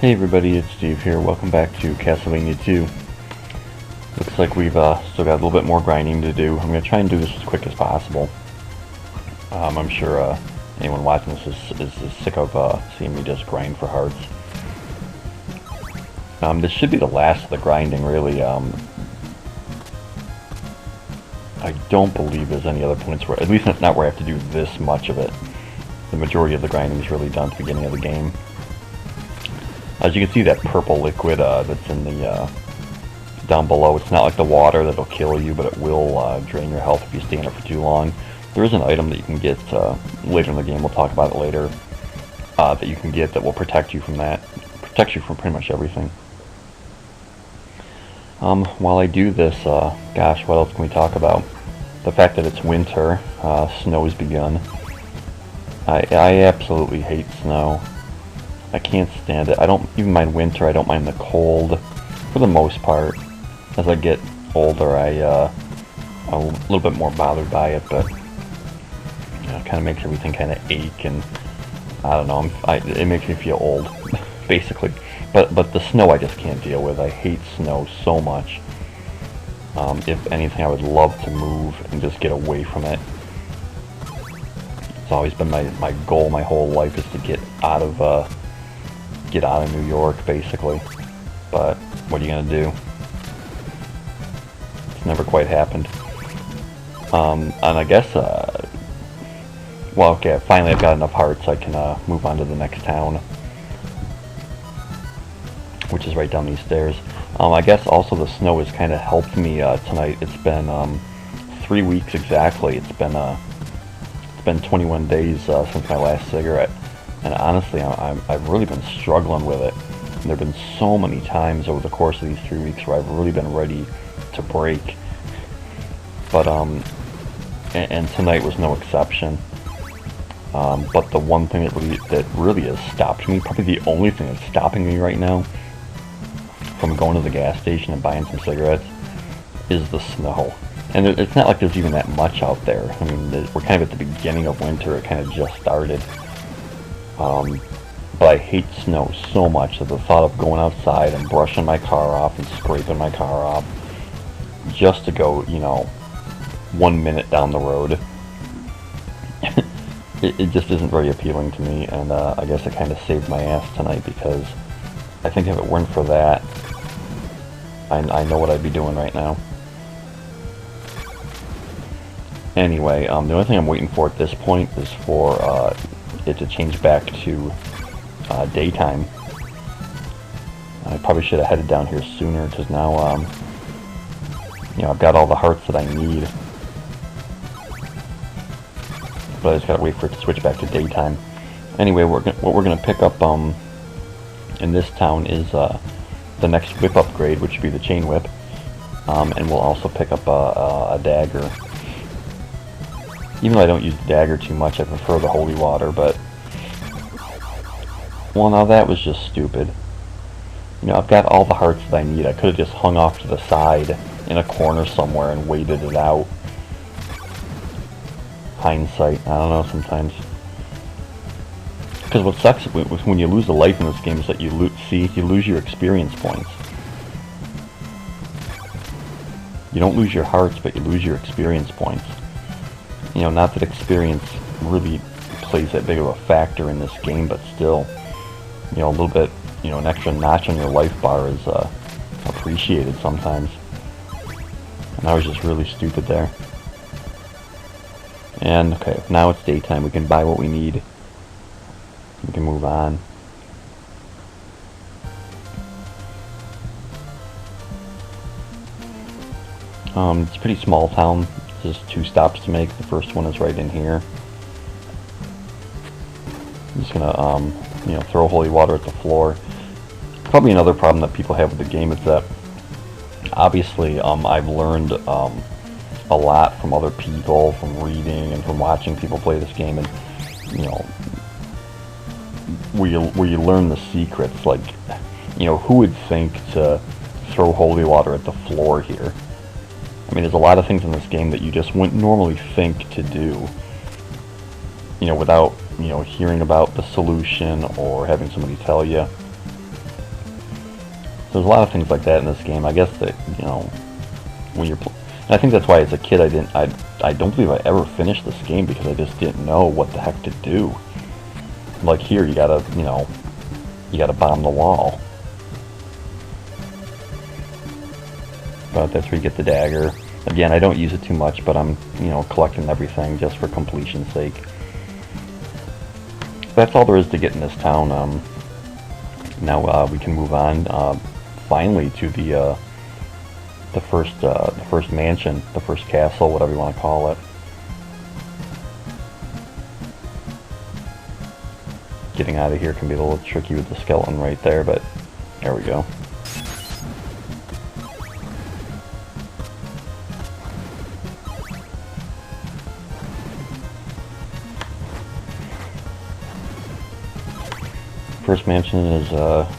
Hey everybody, it's Steve here. Welcome back to Castlevania 2. Looks like we've still got a little bit more grinding to do. I'm going to try and do this as quick as possible. I'm sure anyone watching this is sick of seeing me just grind for hearts. This should be the last of the grinding, really. I don't believe there's any other points where, at least not where I have to do this much of it. The majority of the grinding is really done at the beginning of the game. As you can see, that purple liquid that's in the down below, it's not like the water that'll kill you, but it will drain your health if you stay in it for too long. There is an item that you can get later in the game, we'll talk about it later, that you can get that will protect you from that. Protects you from pretty much everything. While I do this, gosh, what else can we talk about? The fact that it's winter, snow's begun. I absolutely hate snow. I can't stand it. I don't even mind winter. I don't mind the cold, for the most part. As I get older, I'm a little bit more bothered by it, but it kind of makes everything kind of ache, and I don't know. It makes me feel old, basically. But the snow I just can't deal with. I hate snow so much. If anything, I would love to move and just get away from it. It's always been my goal my whole life is to get out of New York, basically. But what are you gonna do? It's never quite happened. And I guess, well, okay, finally I've got enough hearts I can move on to the next town, which is right down these stairs. I guess also the snow has kind of helped me tonight. It's been 3 weeks exactly. It's been 21 days since my last cigarette. And honestly, I've really been struggling with it. And there have been so many times over the course of these 3 weeks where I've really been ready to break. But, and tonight was no exception. But the one thing that really has stopped me, probably the only thing that's stopping me right now from going to the gas station and buying some cigarettes, is the snow. And it's not like there's even that much out there. I mean, we're kind of at the beginning of winter. It kind of just started. But I hate snow so much that the thought of going outside and brushing my car off and scraping my car off just to go, 1 minute down the road, it just isn't very appealing to me, and I guess it kind of saved my ass tonight, because I think if it weren't for that, I know what I'd be doing right now. Anyway, the only thing I'm waiting for at this point is for it to change back to daytime. I probably should have headed down here sooner, because now I've got all the hearts that I need, but I just gotta wait for it to switch back to daytime. Anyway, what we're gonna pick up in this town is the next whip upgrade, which would be the chain whip, and we'll also pick up a dagger. Even though I don't use the dagger too much, I prefer the holy water, but... Well, now that was just stupid. I've got all the hearts that I need. I could have just hung off to the side in a corner somewhere and waited it out. Hindsight, I don't know sometimes. Because what sucks when you lose a life in this game is that you lose your experience points. You don't lose your hearts, but you lose your experience points. Not that experience really plays that big of a factor in this game, but still, a little bit, an extra notch on your life bar is appreciated sometimes. And I was just really stupid there. And, okay, now it's daytime. We can buy what we need. We can move on. It's a pretty small town. Just 2 stops to make. The first one is right in here. I'm just gonna, throw holy water at the floor. Probably another problem that people have with the game is that, obviously, I've learned a lot from other people, from reading and from watching people play this game, and where you learn the secrets. Like, who would think to throw holy water at the floor here? I mean, there's a lot of things in this game that you just wouldn't normally think to do, without, hearing about the solution or having somebody tell you. there's a lot of things like that in this game. I guess that, you know, when you're and I think that's why as a kid I don't believe I ever finished this game because I just didn't know what the heck to do. Like here, you gotta, you know, you gotta bomb the wall. But that's where you get the dagger. Again, I don't use it too much, but I'm, you know, collecting everything just for completion's sake. That's all there is to get in this town. Now we can move on finally to the first mansion, the first castle, whatever you want to call it. Getting out of here can be a little tricky with the skeleton right there, but there we go. First mansion is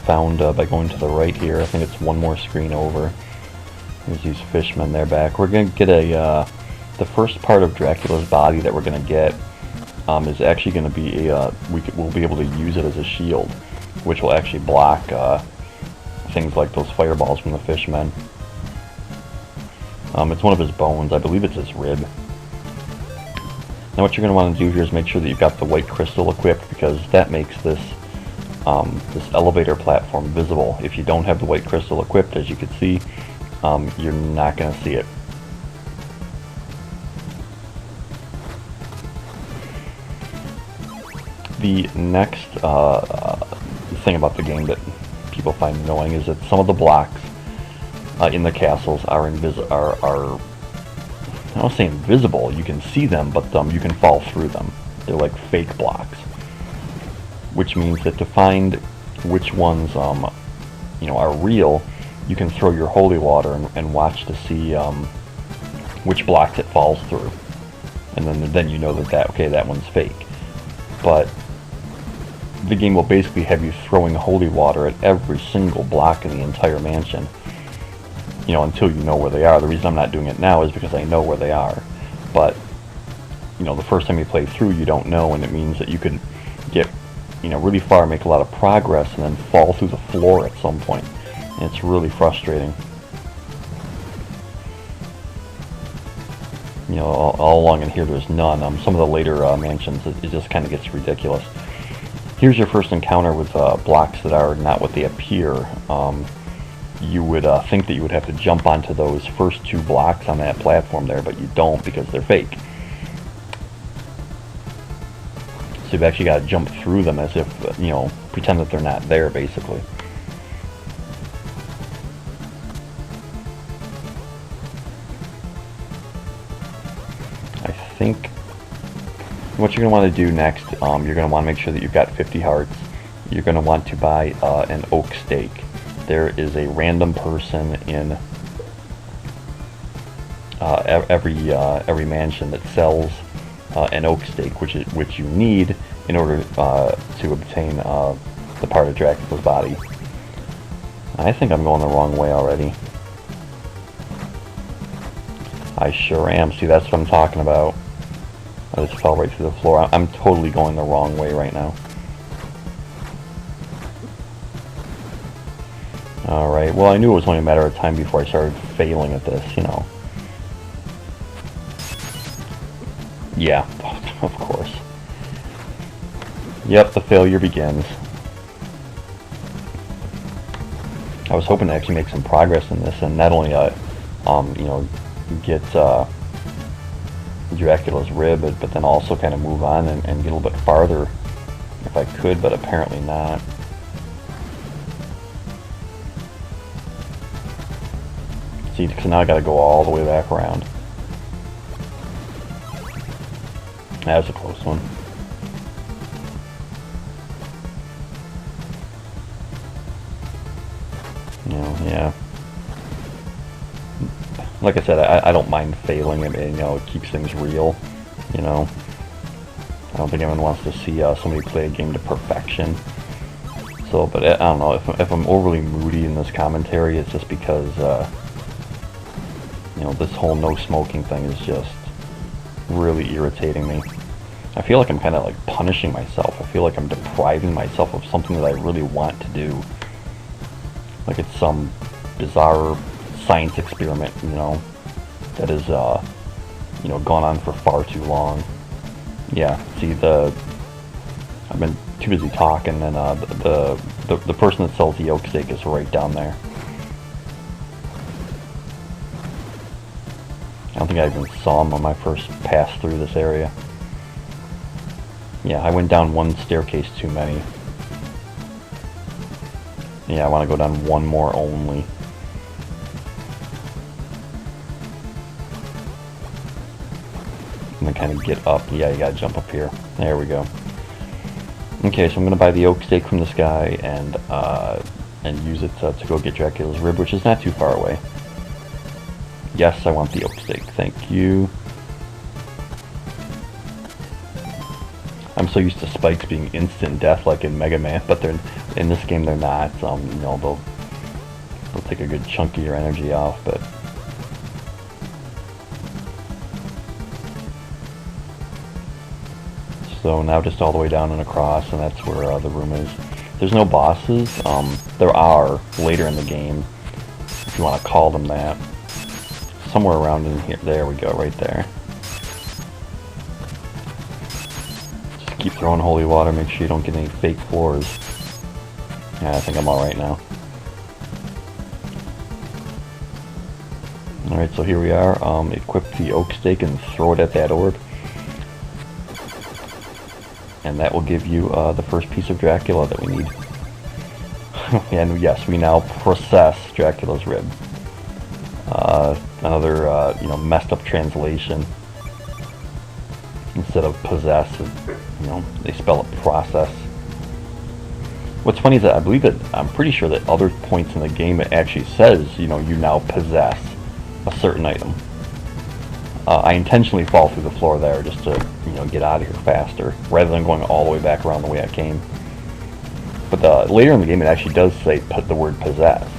found by going to the right here. I think it's one more screen over. There's these fishmen there back. We're going to get the first part of Dracula's body that we're going to get is actually going to be we'll be able to use it as a shield, which will actually block things like those fireballs from the fishmen. It's one of his bones. I believe it's his rib. Now what you're going to want to do here is make sure that you've got the white crystal equipped, because that makes this elevator platform visible. If you don't have the white crystal equipped, as you can see, you're not going to see it. The next thing about the game that people find annoying is that some of the blocks in the castles are I don't say invisible. You can see them, but you can fall through them. They're like fake blocks, which means that to find which ones you know, are real, you can throw your holy water and watch to see which blocks it falls through, and then you know that okay, that one's fake. But the game will basically have you throwing holy water at every single block in the entire mansion, you know, until you know where they are. The reason I'm not doing it now is because I know where they are. But you know, the first time you play through, you don't know, and it means that you could get, you know, really far, make a lot of progress, and then fall through the floor at some point. And it's really frustrating. You know, all along in here there's none. Some of the later mansions, it just kind of gets ridiculous. Here's your first encounter with blocks that are not what they appear. You would think that you would have to jump onto those first two blocks on that platform there, but you don't, because they're fake. So you've actually got to jump through them as if, you know, pretend that they're not there, basically. I think what you're going to want to do next, you're going to want to make sure that you've got 50 hearts. You're going to want to buy an oak stake. There is a random person in every mansion that sells an oak stake, which you need in order to obtain the part of Dracula's body. I think I'm going the wrong way already. I sure am. See, that's what I'm talking about. I just fell right through the floor. I'm totally going the wrong way right now. Alright, well, I knew it was only a matter of time before I started failing at this, you know. Yeah, of course. Yep, the failure begins. I was hoping to actually make some progress in this, and not only, you know, get Dracula's rib, but then also kind of move on and get a little bit farther if I could, but apparently not. See, so now I gotta go all the way back around. That was a close one. You know, yeah. Like I said, I don't mind failing. I mean, you know, it keeps things real, you know. I don't think anyone wants to see somebody play a game to perfection. So, but I don't know, if I'm overly moody in this commentary, it's just because, you know, this whole no smoking thing is just really irritating me. I feel like I'm kind of like punishing myself. I feel like I'm depriving myself of something that I really want to do. like it's some bizarre science experiment, you know, that is, you know, gone on for far too long. Yeah, see, I've been too busy talking, and the person that sells the oak steak is right down there. I don't think I even saw him on my first pass through this area. Yeah, I went down one staircase too many. Yeah, I want to go down one more only. And then kind of get up. Yeah, you gotta jump up here. There we go. Okay, so I'm gonna buy the oak steak from this guy and use it to go get Dracula's rib, which is not too far away. Yes, I want the oak steak. Thank you. I'm so used to spikes being instant death like in Mega Man, but they're in this game they're not. You know, they'll take a good chunk of your energy off, but so now just all the way down and across, and that's where the room is. There's no bosses. There are later in the game, if you want to call them that. Somewhere around in here. There we go, right there. Just keep throwing holy water, make sure you don't get any fake floors. Yeah, I think I'm alright now. Alright, so here we are. Equip the oak steak and throw it at that orb. And that will give you the first piece of Dracula that we need. And yes, we now process Dracula's rib. Another, you know, messed up translation. Instead of possess, you know, they spell it process. What's funny is that I believe that, I'm pretty sure that other points in the game it actually says, you know, you now possess a certain item. I intentionally fall through the floor there just to, you know, get out of here faster, rather than going all the way back around the way I came. But later in the game it actually does say put the word possess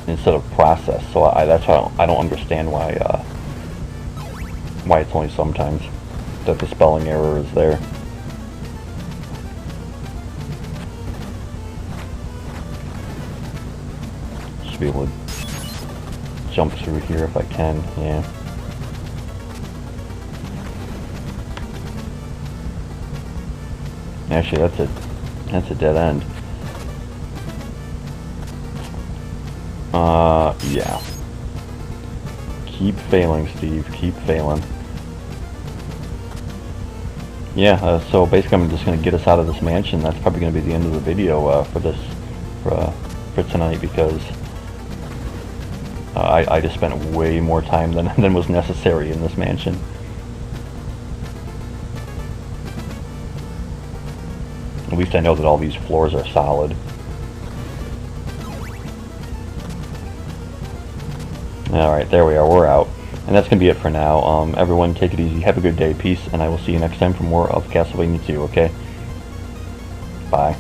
instead of process, so that's why I don't understand why it's only sometimes that the spelling error is there. Should be able to jump through here if I can, yeah. Actually, that's a dead end. Yeah. Keep failing, Steve. Keep failing. Yeah, so basically I'm just going to get us out of this mansion. That's probably going to be the end of the video for tonight, because I just spent way more time than was necessary in this mansion. At least I know that all these floors are solid. Alright, there we are, we're out. And that's going to be it for now. Everyone take it easy, have a good day, peace, and I will see you next time for more of Castlevania 2, okay? Bye.